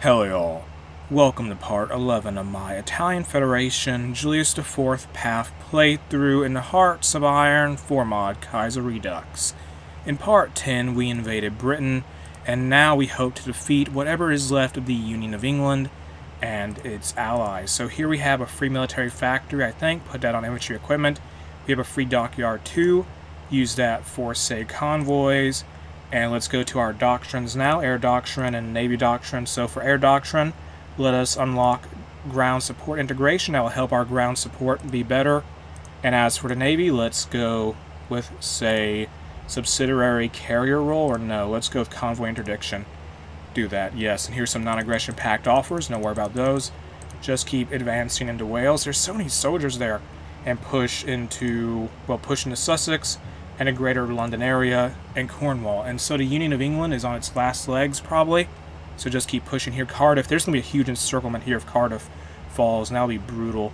Hello y'all, welcome to part 11 of my Italian Federation Julius IV Path playthrough in the Hearts of Iron 4 mod Kaiserredux. In part 10 we invaded Britain, and now we hope to defeat whatever is left of the Union of England and its allies. So here we have a free military factory, I think, put that on infantry equipment. We have a free dockyard too, use that for say convoys. And let's go to our doctrines now, Air Doctrine and Navy Doctrine. So for Air Doctrine, let us unlock ground support integration. That will help our ground support be better. And as for the Navy, let's go with, say, subsidiary carrier role, or no, let's go with convoy interdiction. Do that, yes. And here's some non-aggression pact offers, no worry about those. Just keep advancing into Wales. There's so many soldiers there. And push into Sussex and a greater London area, and Cornwall. And so the Union of England is on its last legs, probably. So just keep pushing here. Cardiff, there's going to be a huge encirclement here if Cardiff falls, and that'll be brutal.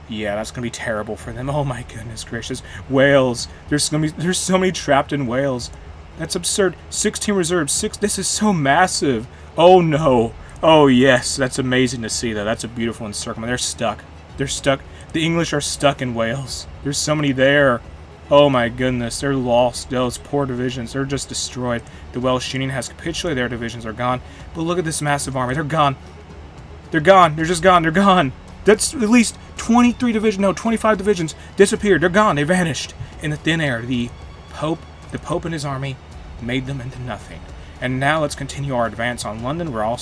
Yeah, that's going to be terrible for them. Oh my goodness gracious. Wales, there's so many trapped in Wales. That's absurd. 16 reserves, this is so massive. Oh no. Oh yes, that's amazing to see that. That's a beautiful encirclement. They're stuck. The English are stuck in Wales. There's so many there. Oh my goodness, they're lost. Those poor divisions, they're just destroyed. The Welsh Union has capitulated, their divisions are gone. But look at this massive army, they're gone. They're gone, they're just gone, they're gone. That's at least 25 divisions disappeared, they're gone, they vanished. In the thin air, the Pope and his army made them into nothing. And now let's continue our advance on London. I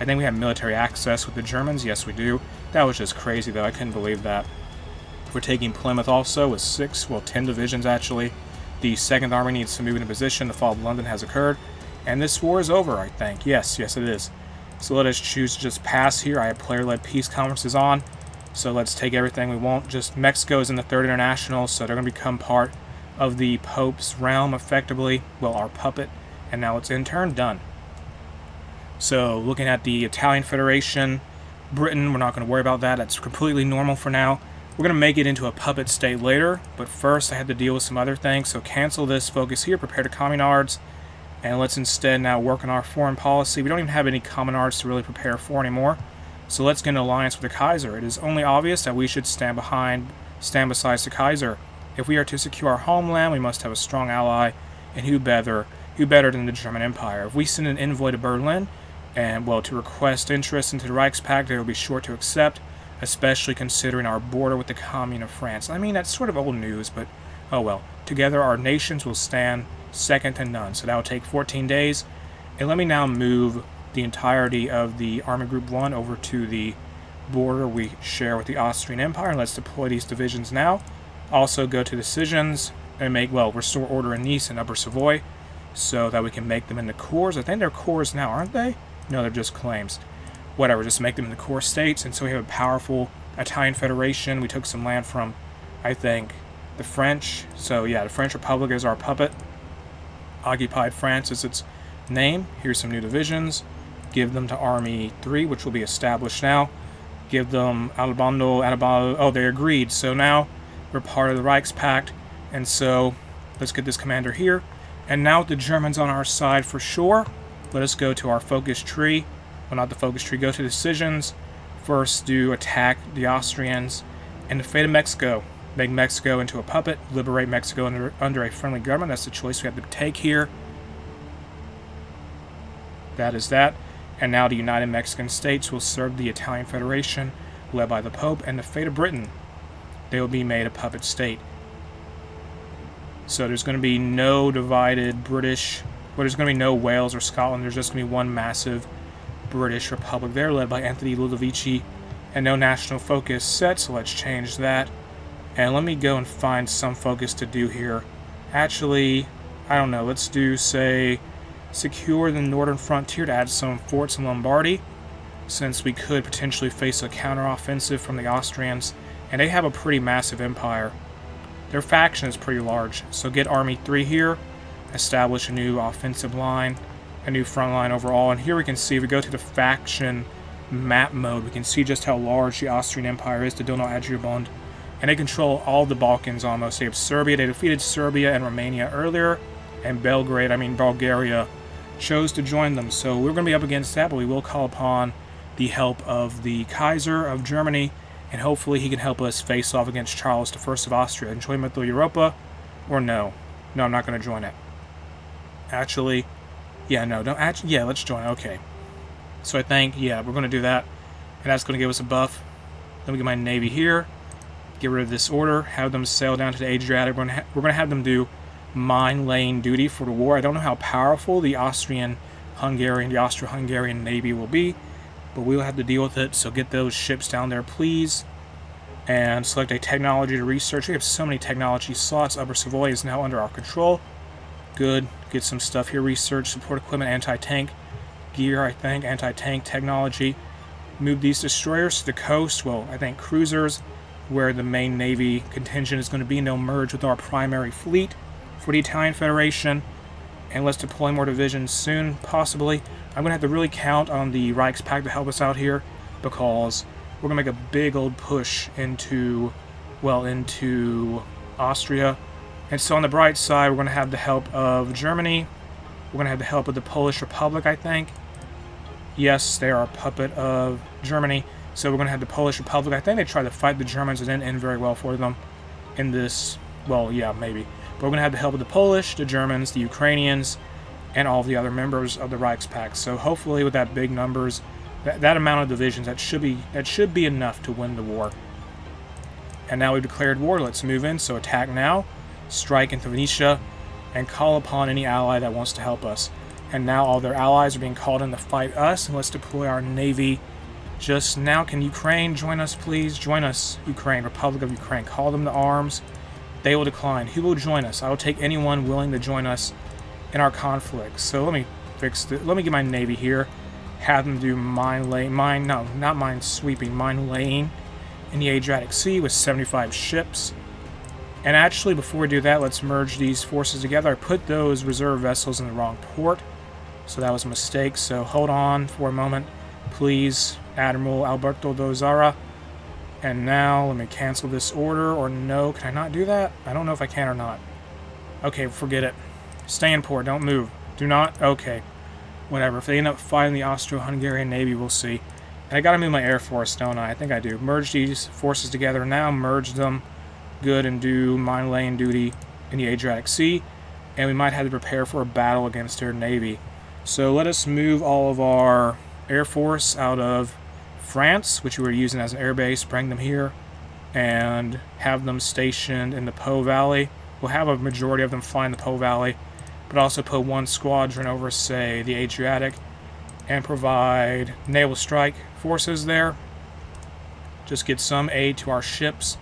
think we have military access with the Germans, yes we do. That was just crazy though, I couldn't believe that. We're taking Plymouth also with 10 divisions actually. The 2nd Army needs to move into position. The fall of London has occurred. And this war is over, I think. Yes it is. So let us choose to just pass here. I have player-led peace conferences on. So let's take everything we want. Just Mexico is in the 3rd International, so they're going to become part of the Pope's realm effectively. Well, our puppet. And now it's in turn. Done. So looking at the Italian Federation, Britain, we're not going to worry about that. That's completely normal for now. We're going to make it into a puppet state later, but first I had to deal with some other things, so cancel this, focus here, prepare to communards, and let's instead now work on our foreign policy. We don't even have any communards to really prepare for anymore, so let's get an alliance with the Kaiser. It is only obvious that we should stand beside the Kaiser. If we are to secure our homeland, we must have a strong ally, and who better than the German Empire? If we send an envoy to Berlin, and, to request interest into the Reichspakt, they will be sure to accept, especially considering our border with the Commune of France. I mean, that's sort of old news, but oh well. Together our nations will stand second to none. So that will take 14 days. And let me now move the entirety of the Army Group 1 over to the border we share with the Austrian Empire. And let's deploy these divisions now. Also go to decisions and restore order in Nice and Upper Savoy so that we can make them into cores. I think they're cores now, aren't they? No, they're just claims. Whatever, just make them into core states, and so we have a powerful Italian Federation. We took some land from, I think, the French. So yeah, the French Republic is our puppet. Occupied France is its name. Here's some new divisions. Give them to Army 3, which will be established now. Give them Alabando. Oh, they agreed. So now we're part of the Reichspakt, and so let's get this commander here. And now with the Germans on our side for sure, let us go to our focus tree. Well, not the focus tree, go to decisions. First, do attack the Austrians and the fate of Mexico. Make Mexico into a puppet, liberate Mexico under a friendly government. That's the choice we have to take here. That is that. And now the United Mexican States will serve the Italian Federation, led by the Pope, and the fate of Britain. They will be made a puppet state. So there's going to be no divided there's going to be no Wales or Scotland. There's just going to be one massive British Republic there, led by Anthony Ludovici, and no national focus set, so let's change that. And let me go and find some focus to do here. Actually, I don't know, let's do, say, secure the northern frontier to add some forts in Lombardy, since we could potentially face a counteroffensive from the Austrians, and they have a pretty massive empire. Their faction is pretty large, so get Army 3 here, establish a new offensive line, a new front line overall, and here we can see, if we go to the faction map mode, we can see just how large the Austrian Empire is, the Donau Adriabond, and they control all the Balkans almost. They have Serbia, they defeated Serbia and Romania earlier, and Bulgaria chose to join them. So we're going to be up against that, but we will call upon the help of the Kaiser of Germany, and hopefully he can help us face off against Charles I of Austria. Join Mittel Europa, or no? No, I'm not going to join it. Actually, yeah, no, don't actually, yeah, let's join. Okay. So I think, yeah, we're going to do that, and that's going to give us a buff. Let me get my navy here, get rid of this order, have them sail down to the Adriatic. We're going to have them do mine-laying duty for the war. I don't know how powerful the Austro-Hungarian navy will be, but we'll have to deal with it, so get those ships down there, please. And select a technology to research. We have so many technology slots. Upper Savoy is now under our control. Good. Get some stuff here. Research, support equipment, anti-tank gear, I think. Anti-tank technology. Move these destroyers to the coast. Well, I think cruisers, where the main navy contingent is going to be, and they'll merge with our primary fleet for the Italian Federation. And let's deploy more divisions soon, possibly. I'm going to have to really count on the Reichspakt to help us out here, because we're going to make a big old push into Austria. And so on the bright side, we're going to have the help of Germany. We're going to have the help of the Polish Republic, I think. Yes, they are a puppet of Germany. So we're going to have the Polish Republic. I think they tried to fight the Germans. It didn't end very well for them in this. Well, yeah, maybe. But we're going to have the help of the Polish, the Germans, the Ukrainians, and all of the other members of the Reichspakt. So hopefully with that big numbers, that amount of divisions, that should be enough to win the war. And now we've declared war. Let's move in. So attack now, strike into Venetia, and call upon any ally that wants to help us. And now all their allies are being called in to fight us, and let's deploy our navy just now. Can Ukraine join us, please? Join us, Ukraine, Republic of Ukraine. Call them to arms. They will decline. Who will join us? I will take anyone willing to join us in our conflict. So let me let me get my navy here. Have them do mine laying in the Adriatic Sea with 75 ships. And actually, before we do that, let's merge these forces together. I put those reserve vessels in the wrong port, so that was a mistake. So hold on for a moment, please, Admiral Alberto Dozara. And now, let me cancel this order, or no, can I not do that? I don't know if I can or not. Okay, forget it. Stay in port, don't move. Do not? Okay. Whatever. If they end up fighting the Austro-Hungarian Navy, we'll see. And I gotta move my Air Force, don't I? I think I do. Merge these forces together now, merge them. Good, and do mine-laying duty in the Adriatic Sea. And we might have to prepare for a battle against their Navy. So let us move all of our Air Force out of France, which we were using as an air base, bring them here, and have them stationed in the Po Valley. We'll have a majority of them flying the Po Valley, but also put one squadron over, say, the Adriatic, and provide naval strike forces there. Just get some aid to our ships.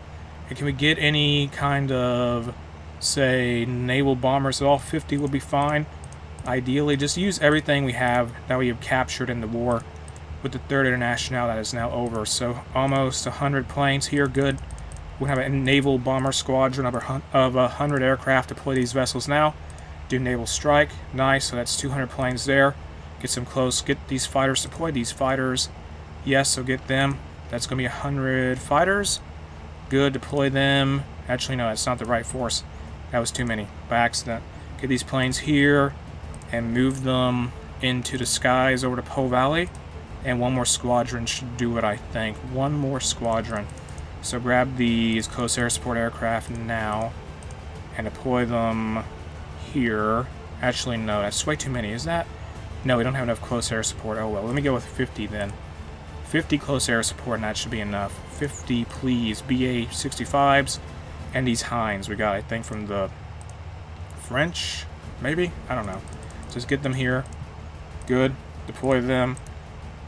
And can we get any kind of, say, naval bombers at all? 50 would be fine. Ideally, just use everything we have that we have captured in the war with the Third International that is now over. So almost 100 planes here, good. We have a naval bomber squadron of 100 aircraft. Deploy these vessels now. Do naval strike. Nice, so that's 200 planes there. Get some close. Get these fighters deployed. These fighters, yes, so get them. That's going to be 100 fighters. Good, deploy them. Actually, no, that's not the right force. That was too many by accident. Get these planes here and move them into the skies over to Po Valley. And one more squadron should do it, I think. One more squadron. So grab these close air support aircraft now and deploy them here. Actually, no, that's way too many. Is that? No, we don't have enough close air support. Oh well, let me go with 50 then. 50 close air support, and that should be enough. 50, please. BA-65s and these Heinz we got, I think, from the French, maybe? I don't know. Just get them here. Good. Deploy them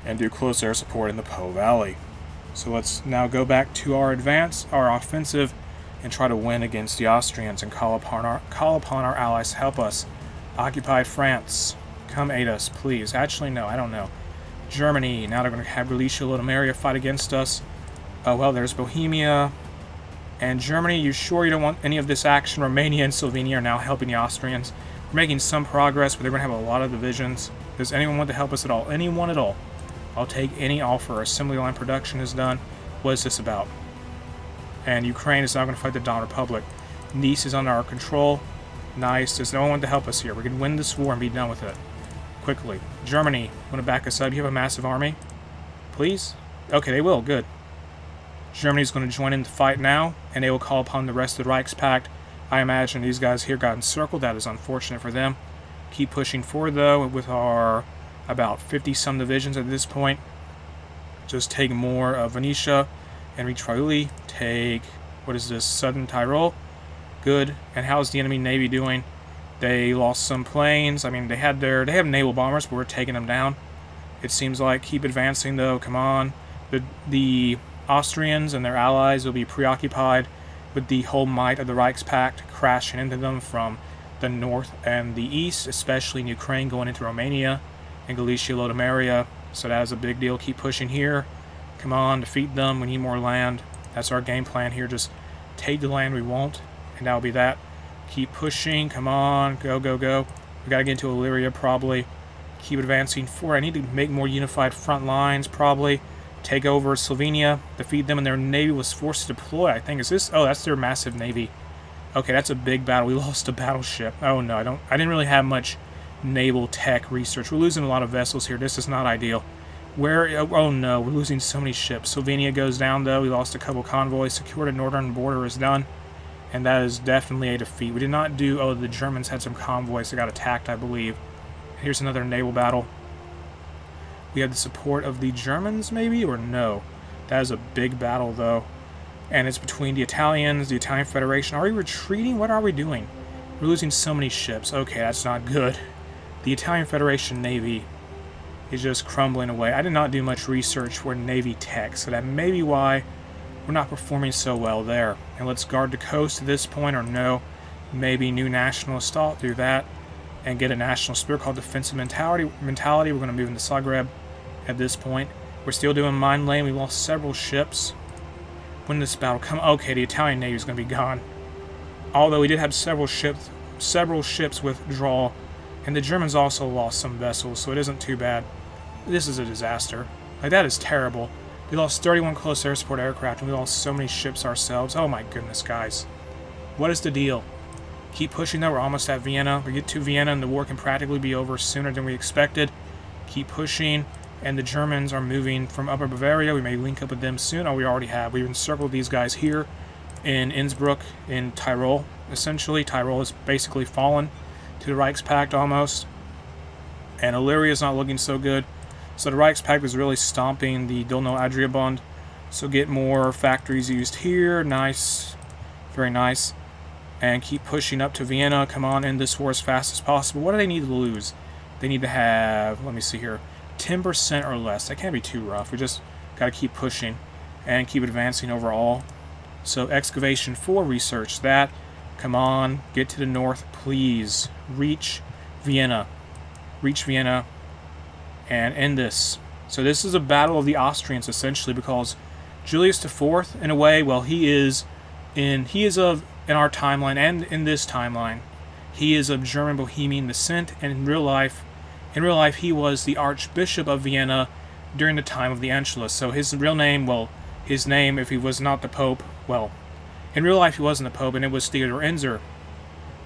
and do close air support in the Po Valley. So let's now go back to our offensive, and try to win against the Austrians and call upon our allies to help us. Occupied France, come aid us, please. Actually, no, I don't know. Germany, now they're going to have Galicia, Lodomeria fight against us. Oh, well, there's Bohemia. And Germany, you sure you don't want any of this action? Romania and Slovenia are now helping the Austrians. We're making some progress, but they're going to have a lot of divisions. Does anyone want to help us at all? Anyone at all? I'll take any offer. Assembly line production is done. What is this about? And Ukraine is now going to fight the Don Republic. Nice is under our control. Nice. There's no one to help us here. We can win this war and be done with it. quickly. Germany, want to back us up? You have a massive army? Please? Okay, they will. Good. Germany's going to join in the fight now, and they will call upon the rest of the Reichspakt. I imagine these guys here got encircled. That is unfortunate for them. Keep pushing forward, though, with our about 50-some divisions at this point. Just take more of Venetia and reach Friuli. Take, what is this, Southern Tyrol. Good. And how's the enemy navy doing? They lost some planes. I mean, they have naval bombers, but we're taking them down. It seems like. Keep advancing, though. Come on. The Austrians and their allies will be preoccupied with the whole might of the Reichspakt crashing into them from the north and the east, especially in Ukraine, going into Romania and Galicia, Lodomeria. So that is a big deal. Keep pushing here. Come on, defeat them. We need more land. That's our game plan here. Just take the land we want, and that'll be that. Keep pushing. Come on. Go, go, go. We got to get into Illyria, probably. Keep advancing forward. I need to make more unified front lines, probably. Take over Slovenia. Defeat them, and their navy was forced to deploy, I think. Is this? Oh, that's their massive navy. Okay, that's a big battle. We lost a battleship. Oh, no. I didn't really have much naval tech research. We're losing a lot of vessels here. This is not ideal. Oh no, we're losing so many ships. Slovenia goes down, though. We lost a couple convoys. Secured a northern border is done. And that is definitely a defeat. We did not do... Oh, the Germans had some convoys that got attacked, I believe. Here's another naval battle. We have the support of the Germans, maybe? Or no? That is a big battle, though. And it's between the Italians, the Italian Federation. Are we retreating? What are we doing? We're losing so many ships. Okay, that's not good. The Italian Federation Navy is just crumbling away. I did not do much research for Navy tech, so that may be why we're not performing so well there. And let's guard the coast at this point, or no. Maybe new nationalist thought through that and get a national spirit called defensive mentality. We're going to move into Zagreb at this point. We're still doing mine lane. We lost several ships. When this battle come, okay, the Italian Navy is going to be gone. Although we did have several ships withdraw, and the Germans also lost some vessels, so it isn't too bad. This is a disaster. Like, that is terrible. We lost 31 close air support aircraft, and we lost so many ships ourselves. Oh my goodness, guys. What is the deal? Keep pushing, though. We're almost at Vienna. We get to Vienna, and the war can practically be over sooner than we expected. Keep pushing. And the Germans are moving from Upper Bavaria. We may link up with them soon. Oh, we already have. We've encircled these guys here in Innsbruck, in Tyrol, essentially. Tyrol has basically fallen to the Reichspakt almost. And Illyria is not looking so good. So the Reichspakt is really stomping the Dolno-Adria Bund. So get more factories used here. Nice. Very nice. And keep pushing up to Vienna. Come on, end this war as fast as possible. What do they need to lose? They need to have, let me see here, 10% or less. That can't be too rough. We just got to keep pushing and keep advancing overall. So excavation 4, research that. Come on, get to the north, please. Reach Vienna. Reach Vienna and end this. So this is a battle of the Austrians, essentially, because Julius IV, in a way, well, he is in our timeline and in this timeline, he is of German Bohemian descent, and in real life, he was the Archbishop of Vienna during the time of the Anschluss. So his real name, well, his name, if he was not the Pope, well, in real life he wasn't the Pope, and it was Theodor Enzer.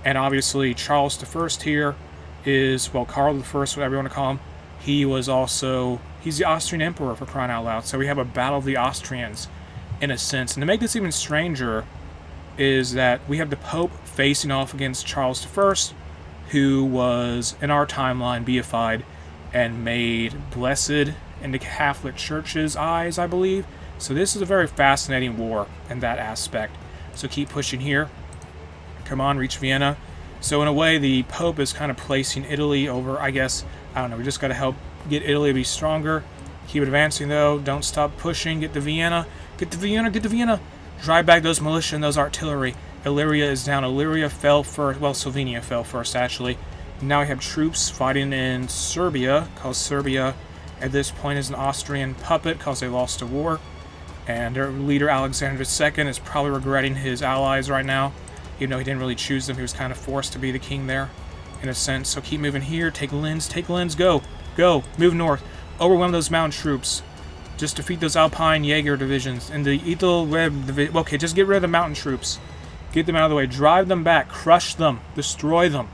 And obviously Charles I here is, well, Karl I, whatever you want to call him. He's the Austrian Emperor, for crying out loud. So we have a battle of the Austrians, in a sense. And to make this even stranger is that we have the Pope facing off against Charles I, who was, in our timeline, beatified and made blessed in the Catholic Church's eyes, I believe. So this is a very fascinating war in that aspect. So keep pushing here. Come on, reach Vienna. So in a way, the Pope is kind of placing Italy over, I guess, I don't know, we just got to help get Italy to be stronger. Keep advancing, though. Don't stop pushing. Get to Vienna. Get to Vienna. Get to Vienna. Drive back those militia and those artillery. Illyria is down. Illyria fell first. Well, Slovenia fell first, actually. Now we have troops fighting in Serbia, because Serbia at this point is an Austrian puppet because they lost a war. And their leader, Alexander II, is probably regretting his allies right now. Even though he didn't really choose them, he was kind of forced to be the king there, in a sense. So keep moving here. Take Linz. Take Linz. Go. Go. Move north. Overwhelm those mountain troops. Just defeat those Alpine Jaeger divisions. And the Ethelred division. Okay, just get rid of the mountain troops. Get them out of the way. Drive them back. Crush them. Destroy them.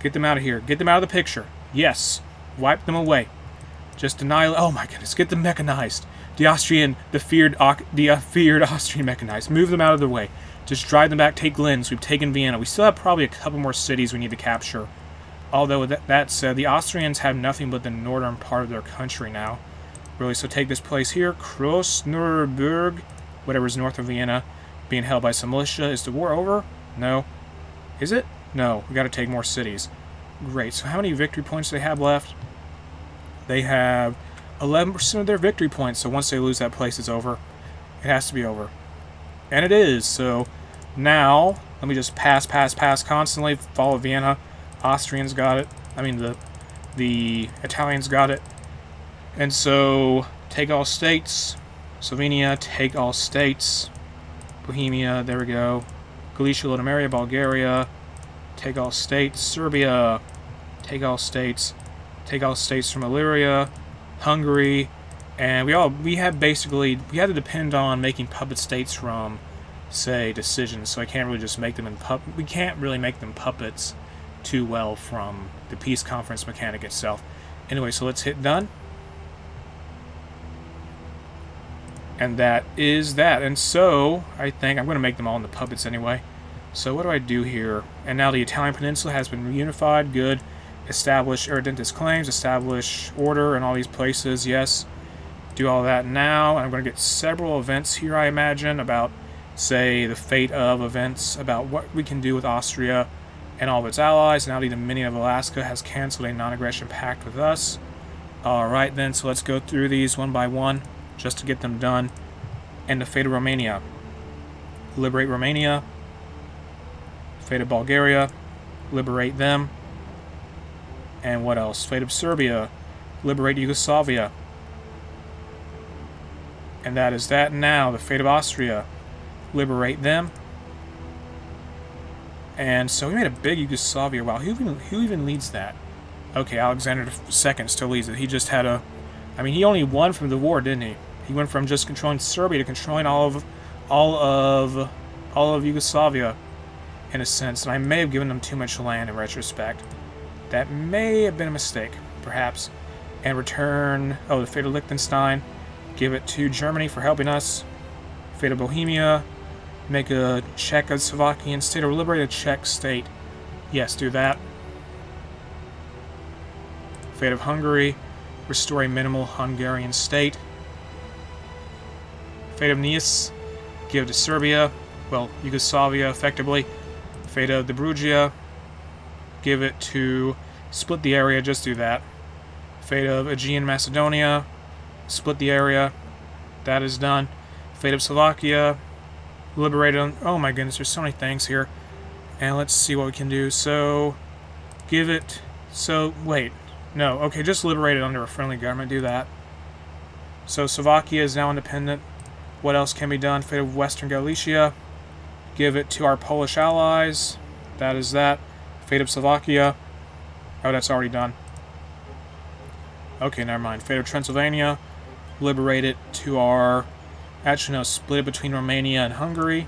Get them out of here. Get them out of the picture. Yes. Wipe them away. Just annihilate. Oh my goodness, get them mechanized. The feared Austrian mechanized. Move them out of the way. Just drive them back, take Linz. We've taken Vienna. We still have probably a couple more cities we need to capture. Although, with that said, the Austrians have nothing but the northern part of their country now. Really, so take this place here. Krosnurberg, whatever's north of Vienna, being held by some militia. Is the war over? No. Is it? No. We got to take more cities. Great. So how many victory points do they have left? They have 11% of their victory points. So once they lose that place, it's over. It has to be over. And it is. So now, let me just pass constantly. Follow Vienna. Austrians got it. I mean, the Italians got it. And so, take all states. Slovenia, take all states. Bohemia, there we go. Galicia, Lodomeria, Bulgaria, take all states. Serbia, take all states. Take all states from Illyria. Hungary, and we had to depend on making puppet states from, say, decisions. So I can't really just make them we can't really make them puppets too well from the peace conference mechanic itself. Anyway, so let's hit done. And that is that. And so, I think I'm going to make them all into puppets anyway. So what do I do here? And now the Italian peninsula has been reunified. Good. Establish Eruditus claims. Establish order in all these places. Yes. Do all that now. And I'm going to get several events here, I imagine, about, say, the fate of events, about what we can do with Austria and all of its allies. Now the Dominion of Alaska has canceled a non-aggression pact with us. Alright then, so let's go through these one by one, just to get them done. And the fate of Romania. Liberate Romania. Fate of Bulgaria. Liberate them. And what else? Fate of Serbia. Liberate Yugoslavia. And that is that. Now, the fate of Austria. Liberate them. And so we made a big Yugoslavia. Wow, who even leads that? Okay, Alexander II still leads it. He just had a... I mean, he only won from the war, didn't he? He went from just controlling Serbia to controlling all of Yugoslavia, in a sense. And I may have given them too much land in retrospect. That may have been a mistake, perhaps. And return... Oh, the fate of Liechtenstein. Give it to Germany for helping us. Fate of Bohemia. Make a Czechoslovakian state, or liberate a Czech state. Yes, do that. Fate of Hungary. Restore a minimal Hungarian state. Fate of Nice. Give to Serbia. Well, Yugoslavia, effectively. Fate of the Brugia. Give it to... Split the area, just do that. Fate of Aegean Macedonia. Split the area. That is done. Fate of Slovakia. Liberate on... Oh my goodness, there's so many things here. And let's see what we can do. So, give it... So, wait. No, okay, just liberate it under a friendly government. Do that. So, Slovakia is now independent. What else can be done? Fate of Western Galicia. Give it to our Polish allies. That is that. Fate of Slovakia. Oh, that's already done. Okay, never mind. Fate of Transylvania. Liberate it to our... Actually, no, split it between Romania and Hungary.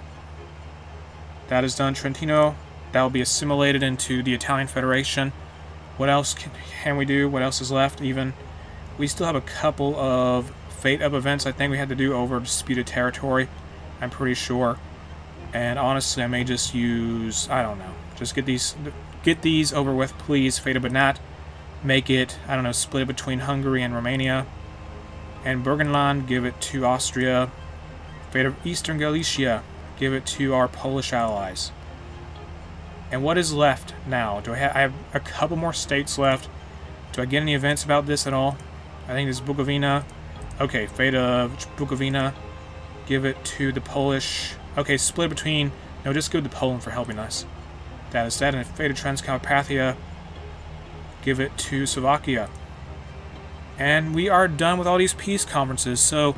That is done. Trentino. That will be assimilated into the Italian Federation. What else can we do? What else is left? Even, we still have a couple of fate of events I think we had to do over disputed territory. I'm pretty sure. And honestly, I may just use... I don't know. Just get these over with, please. Fate of Banat. Make it, I don't know, split it between Hungary and Romania. And Burgenland, give it to Austria. Fate of Eastern Galicia, give it to our Polish allies. And what is left now? I have a couple more states left. Do I get any events about this at all? I think this is Bukovina. Okay, fate of Bukovina, give it to the Polish. Okay, split between... No, just give it to Poland for helping us. That is that. And fate of Transcarpathia, give it to Slovakia. And we are done with all these peace conferences. So,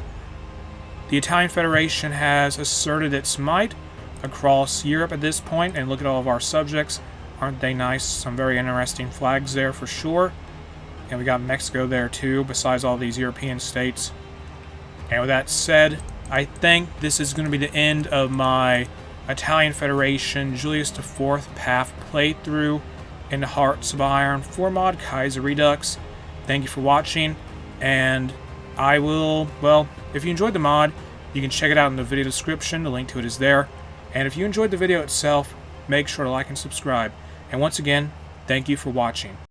the Italian Federation has asserted its might across Europe at this point. And look at all of our subjects. Aren't they nice? Some very interesting flags there for sure. And we got Mexico there too, besides all these European states. And with that said, I think this is going to be the end of my Italian Federation Julius IV Path playthrough in the Hearts of Iron 4 mod Kaiserredux. thank you for watching, and I will, well, if you enjoyed the mod, you can check it out in the video description. The link to it is there. And if you enjoyed the video itself, make sure to like and subscribe. And once again, thank you for watching.